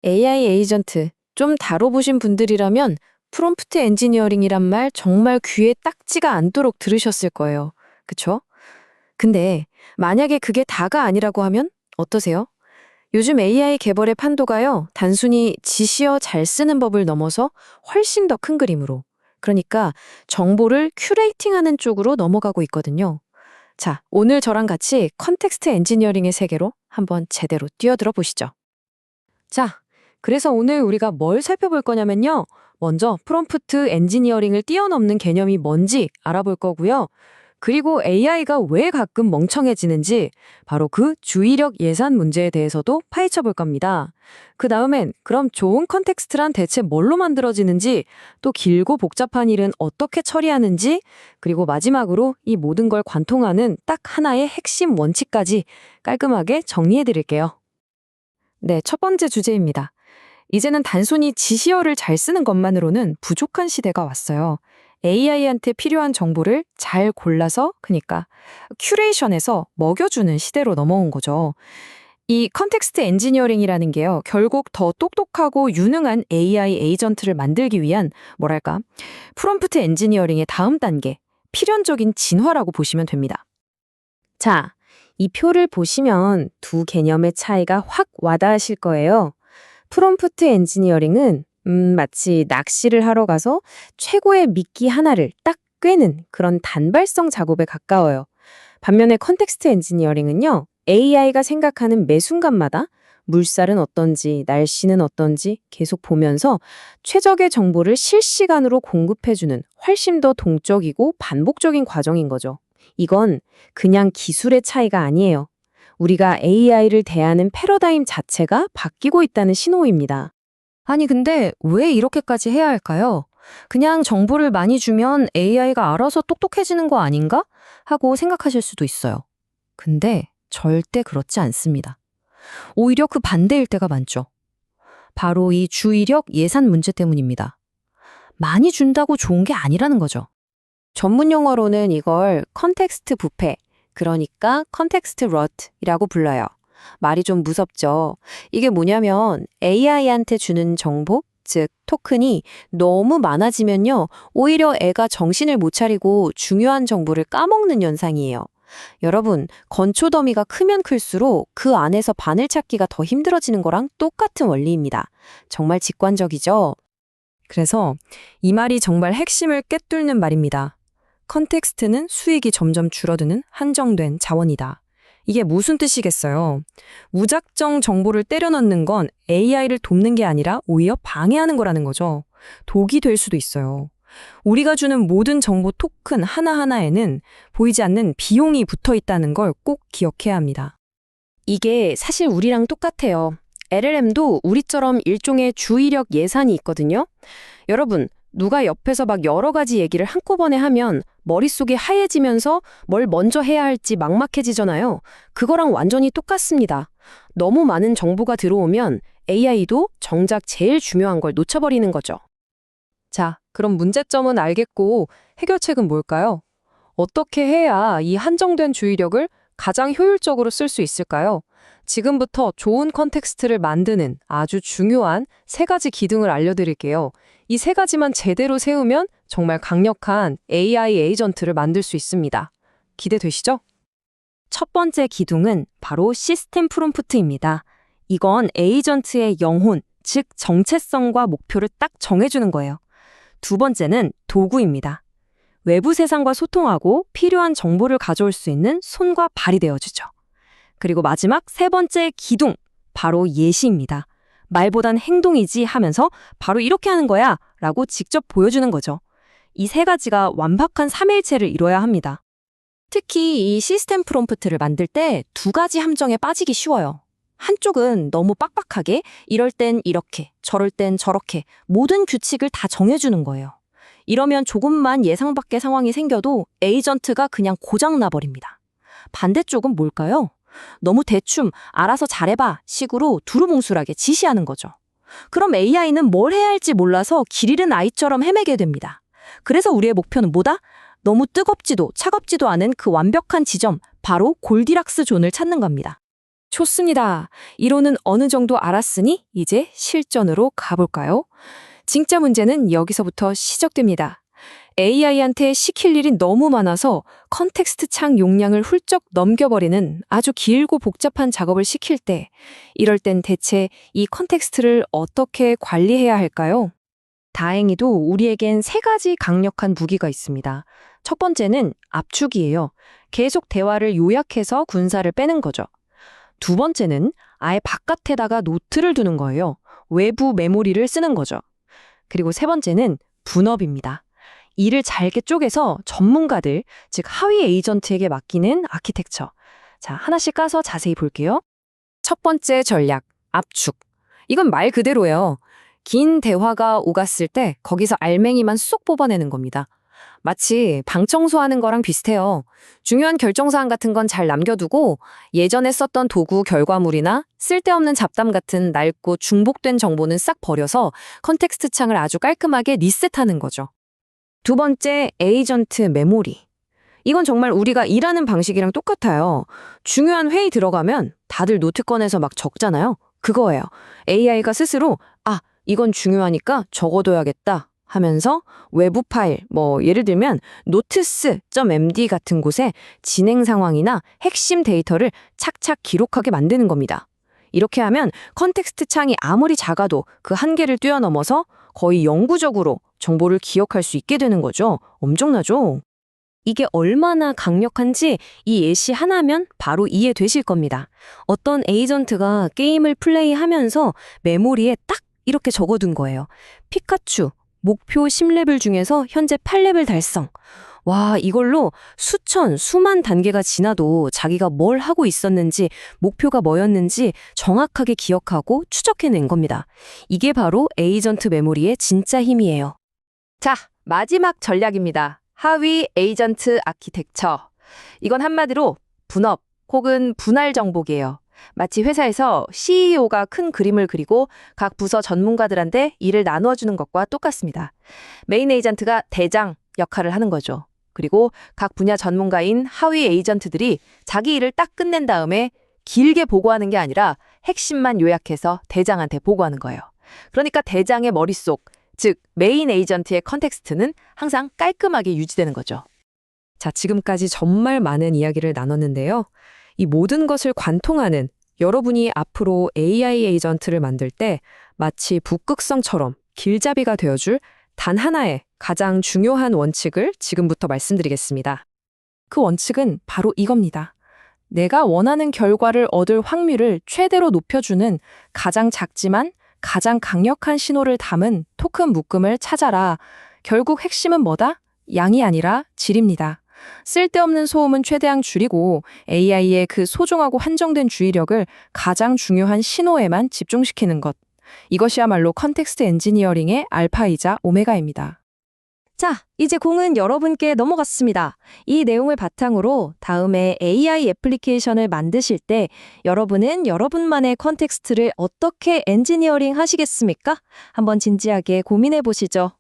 AI 에이전트 좀 다뤄보신 분들이라면 프롬프트 엔지니어링이란 말 정말 귀에 딱지가 않도록 들으셨을 거예요. 그쵸? 근데 만약에 그게 다가 아니라고 하면 어떠세요? 요즘 AI 개발의 판도가요, 단순히 지시어 잘 쓰는 법을 넘어서 훨씬 더 큰 그림으로, 그러니까 정보를 큐레이팅하는 쪽으로 넘어가고 있거든요. 자, 오늘 저랑 같이 컨텍스트 엔지니어링의 세계로 한번 제대로 뛰어들어 보시죠. 자, 그래서 오늘 우리가 뭘 살펴볼 거냐면요. 먼저 프롬프트 엔지니어링을 뛰어넘는 개념이 뭔지 알아볼 거고요. 그리고 AI가 왜 가끔 멍청해지는지 바로 그 주의력 예산 문제에 대해서도 파헤쳐 볼 겁니다. 그 다음엔 그럼 좋은 컨텍스트란 대체 뭘로 만들어지는지, 또 길고 복잡한 일은 어떻게 처리하는지, 그리고 마지막으로 이 모든 걸 관통하는 딱 하나의 핵심 원칙까지 깔끔하게 정리해 드릴게요. 네, 첫 번째 주제입니다. 이제는 단순히 지시어를 잘 쓰는 것만으로는 부족한 시대가 왔어요. AI한테 필요한 정보를 잘 골라서, 그러니까 큐레이션해서 먹여주는 시대로 넘어온 거죠. 이 컨텍스트 엔지니어링이라는 게요, 결국 더 똑똑하고 유능한 AI 에이전트를 만들기 위한, 뭐랄까, 프롬프트 엔지니어링의 다음 단계, 필연적인 진화라고 보시면 됩니다. 자, 이 표를 보시면 두 개념의 차이가 확 와닿으실 거예요. 프롬프트 엔지니어링은 마치 낚시를 하러 가서 최고의 미끼 하나를 딱 꿰는 그런 단발성 작업에 가까워요. 반면에 컨텍스트 엔지니어링은요, AI가 생각하는 매 순간마다 물살은 어떤지, 날씨는 어떤지 계속 보면서 최적의 정보를 실시간으로 공급해주는 훨씬 더 동적이고 반복적인 과정인 거죠. 이건 그냥 기술의 차이가 아니에요. 우리가 AI를 대하는 패러다임 자체가 바뀌고 있다는 신호입니다. 아니, 근데 왜 이렇게까지 해야 할까요? 그냥 정보를 많이 주면 AI가 알아서 똑똑해지는 거 아닌가? 하고 생각하실 수도 있어요. 근데 절대 그렇지 않습니다. 오히려 그 반대일 때가 많죠. 바로 이 주의력 예산 문제 때문입니다. 많이 준다고 좋은 게 아니라는 거죠. 전문 용어로는 이걸 컨텍스트 부패, 그러니까 컨텍스트 러트이라고 불러요. 말이 좀 무섭죠. 이게 뭐냐면 AI한테 주는 정보, 즉 토큰이 너무 많아지면요, 오히려 애가 정신을 못 차리고 중요한 정보를 까먹는 현상이에요. 여러분, 건초 더미가 크면 클수록 그 안에서 바늘 찾기가 더 힘들어지는 거랑 똑같은 원리입니다. 정말 직관적이죠? 그래서 이 말이 정말 핵심을 꿰뚫는 말입니다. 컨텍스트는 수익이 점점 줄어드는 한정된 자원이다. 이게 무슨 뜻이겠어요? 무작정 정보를 때려 넣는 건 AI를 돕는 게 아니라 오히려 방해하는 거라는 거죠. 독이 될 수도 있어요. 우리가 주는 모든 정보 토큰 하나하나에는 보이지 않는 비용이 붙어 있다는 걸 꼭 기억해야 합니다. 이게 사실 우리랑 똑같아요. LLM도 우리처럼 일종의 주의력 예산이 있거든요. 여러분, 누가 옆에서 막 여러 가지 얘기를 한꺼번에 하면 머릿속이 하얘지면서 뭘 먼저 해야 할지 막막해지잖아요. 그거랑 완전히 똑같습니다. 너무 많은 정보가 들어오면 AI도 정작 제일 중요한 걸 놓쳐버리는 거죠. 자, 그럼 문제점은 알겠고 해결책은 뭘까요? 어떻게 해야 이 한정된 주의력을 가장 효율적으로 쓸 수 있을까요? 지금부터 좋은 컨텍스트를 만드는 아주 중요한 세 가지 기둥을 알려드릴게요. 이 세 가지만 제대로 세우면 정말 강력한 AI 에이전트를 만들 수 있습니다. 기대되시죠? 첫 번째 기둥은 바로 시스템 프롬프트입니다. 이건 에이전트의 영혼, 즉 정체성과 목표를 딱 정해주는 거예요. 두 번째는 도구입니다. 외부 세상과 소통하고 필요한 정보를 가져올 수 있는 손과 발이 되어주죠. 그리고 마지막 세 번째 기둥, 바로 예시입니다. 말보단 행동이지 하면서 바로 이렇게 하는 거야 라고 직접 보여주는 거죠. 이 세 가지가 완벽한 삼위일체를 이뤄야 합니다. 특히 이 시스템 프롬프트를 만들 때 두 가지 함정에 빠지기 쉬워요. 한쪽은 너무 빡빡하게 이럴 땐 이렇게, 저럴 땐 저렇게 모든 규칙을 다 정해주는 거예요. 이러면 조금만 예상 밖의 상황이 생겨도 에이전트가 그냥 고장나버립니다. 반대쪽은 뭘까요? 너무 대충 알아서 잘해봐 식으로 두루뭉술하게 지시하는 거죠. 그럼 AI는 뭘 해야 할지 몰라서 길 잃은 아이처럼 헤매게 됩니다. 그래서 우리의 목표는 뭐다? 너무 뜨겁지도 차갑지도 않은 그 완벽한 지점, 바로 골디락스 존을 찾는 겁니다. 좋습니다. 이론은 어느 정도 알았으니 이제 실전으로 가볼까요? 진짜 문제는 여기서부터 시작됩니다. AI한테 시킬 일이 너무 많아서 컨텍스트 창 용량을 훌쩍 넘겨버리는 아주 길고 복잡한 작업을 시킬 때, 이럴 땐 대체 이 컨텍스트를 어떻게 관리해야 할까요? 다행히도 우리에겐 세 가지 강력한 무기가 있습니다. 첫 번째는 압축이에요. 계속 대화를 요약해서 군사를 빼는 거죠. 두 번째는 아예 바깥에다가 노트를 두는 거예요. 외부 메모리를 쓰는 거죠. 그리고 세 번째는 분업입니다. 일을 잘게 쪼개서 전문가들, 즉 하위 에이전트에게 맡기는 아키텍처. 자, 하나씩 까서 자세히 볼게요. 첫 번째 전략, 압축. 이건 말 그대로예요. 긴 대화가 오갔을 때 거기서 알맹이만 쏙 뽑아내는 겁니다. 마치 방 청소하는 거랑 비슷해요. 중요한 결정사항 같은 건 잘 남겨두고 예전에 썼던 도구 결과물이나 쓸데없는 잡담 같은 낡고 중복된 정보는 싹 버려서 컨텍스트 창을 아주 깔끔하게 리셋하는 거죠. 두 번째, 에이전트 메모리. 이건 정말 우리가 일하는 방식이랑 똑같아요. 중요한 회의 들어가면 다들 노트 꺼내서 막 적잖아요. 그거예요. AI가 스스로 이건 중요하니까 적어둬야겠다 하면서 외부 파일, 예를 들면 notes.md 같은 곳에 진행 상황이나 핵심 데이터를 착착 기록하게 만드는 겁니다. 이렇게 하면 컨텍스트 창이 아무리 작아도 그 한계를 뛰어넘어서 거의 영구적으로 정보를 기억할 수 있게 되는 거죠. 엄청나죠? 이게 얼마나 강력한지 이 예시 하나면 바로 이해되실 겁니다. 어떤 에이전트가 게임을 플레이하면서 메모리에 딱 이렇게 적어둔 거예요. 피카츄, 목표 10레벨 중에서 현재 8레벨 달성. 와, 이걸로 수만 단계가 지나도 자기가 뭘 하고 있었는지, 목표가 뭐였는지 정확하게 기억하고 추적해낸 겁니다. 이게 바로 에이전트 메모리의 진짜 힘이에요. 자, 마지막 전략입니다. 하위 에이전트 아키텍처. 이건 한마디로 분업 혹은 분할 정복이에요. 마치 회사에서 CEO가 큰 그림을 그리고 각 부서 전문가들한테 일을 나누어주는 것과 똑같습니다. 메인 에이전트가 대장 역할을 하는 거죠. 그리고 각 분야 전문가인 하위 에이전트들이 자기 일을 딱 끝낸 다음에 길게 보고하는 게 아니라 핵심만 요약해서 대장한테 보고하는 거예요. 그러니까 대장의 머릿속, 즉 메인 에이전트의 컨텍스트는 항상 깔끔하게 유지되는 거죠. 자, 지금까지 정말 많은 이야기를 나눴는데요. 이 모든 것을 관통하는 여러분이 앞으로 AI 에이전트를 만들 때 마치 북극성처럼 길잡이가 되어줄 단 하나의 가장 중요한 원칙을 지금부터 말씀드리겠습니다. 그 원칙은 바로 이겁니다. 내가 원하는 결과를 얻을 확률을 최대로 높여주는 가장 작지만 가장 강력한 신호를 담은 토큰 묶음을 찾아라. 결국 핵심은 뭐다? 양이 아니라 질입니다. 쓸데없는 소음은 최대한 줄이고 AI의 그 소중하고 한정된 주의력을 가장 중요한 신호에만 집중시키는 것. 이것이야말로 컨텍스트 엔지니어링의 알파이자 오메가입니다. 자, 이제 공은 여러분께 넘어갔습니다. 이 내용을 바탕으로 다음에 AI 애플리케이션을 만드실 때 여러분은 여러분만의 컨텍스트를 어떻게 엔지니어링 하시겠습니까? 한번 진지하게 고민해 보시죠.